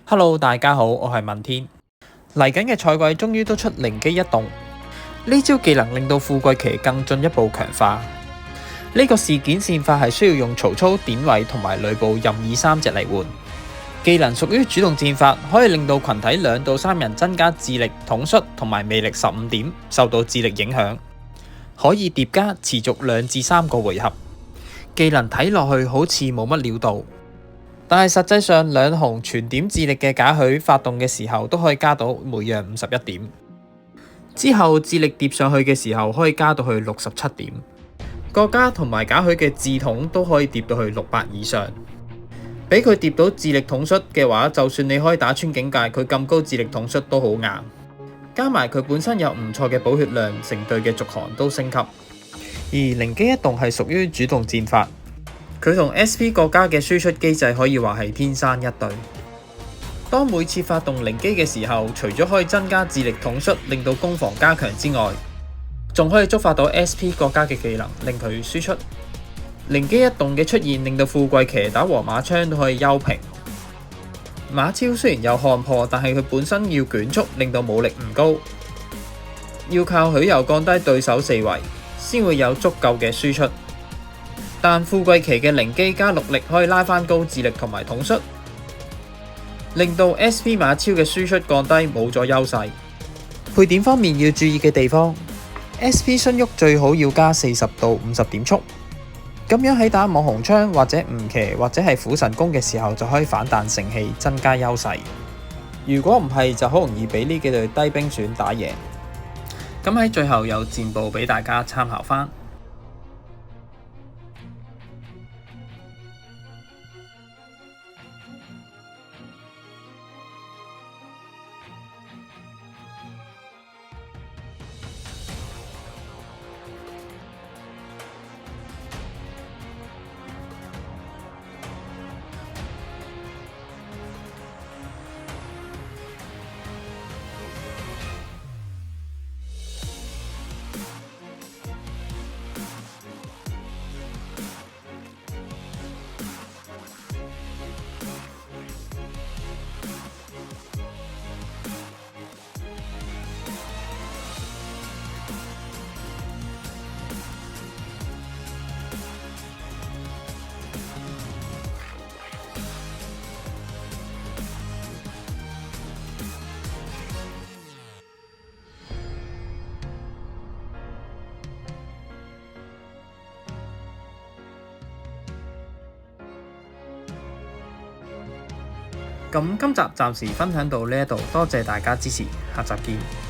Hello，大家好，我係文天。嚟緊嘅賽季終於都出靈機一動，呢招技能令到富貴騎更進一步強化。呢個事件線法係需要用曹操、典韋同埋呂布任意3隻嚟換。技能屬於主動戰法，可以令到群體2到3人增加智力、統率同埋魅力15點，受到智力影響，可以疊加持續2至3個回合。技能睇落去好似冇乜料到，但係實際上2紅全點智力嘅賈詡發動嘅時候都可以加到每樣51點，之後智力疊上去嘅時候可以加到去67點。郭嘉同埋賈詡嘅智統都可以疊到去600以上，俾佢疊到智力統率嘅話，就算你可以打穿境界，佢咁高智力統率都好硬。加埋佢本身有唔錯嘅補血量，成隊嘅續航都升級。而靈機一動係屬於主動戰法，佢同 SP 國家嘅輸出機制可以話係天生一對。當每次發動靈機嘅時候，除咗可以增加智力統率，令到攻防加強之外，仲可以觸發到 SP 國家嘅技能，令佢輸出。靈機一動嘅出現，令到富貴騎打和馬槍都可以休平。馬超雖然有看破，但係佢本身要捲速，令到武力唔高，要靠許攸降低對手4圍，先會有足夠嘅輸出。但富貴騎嘅靈機加6力可以拉翻高智力同埋統率，令到 SP 馬超嘅輸出降低，冇咗優勢。配點方面要注意嘅地方， SP 荀彧最好要加40到50點速，咁樣喺打網紅槍或者吳騎或者係虎神弓嘅時候就可以反彈乘氣，增加優勢。如果唔係就好容易俾呢幾隊低兵選打贏。咁喺最後有戰報俾大家參考翻。咁今集暫時分享到呢一度，多謝大家支持，下集見。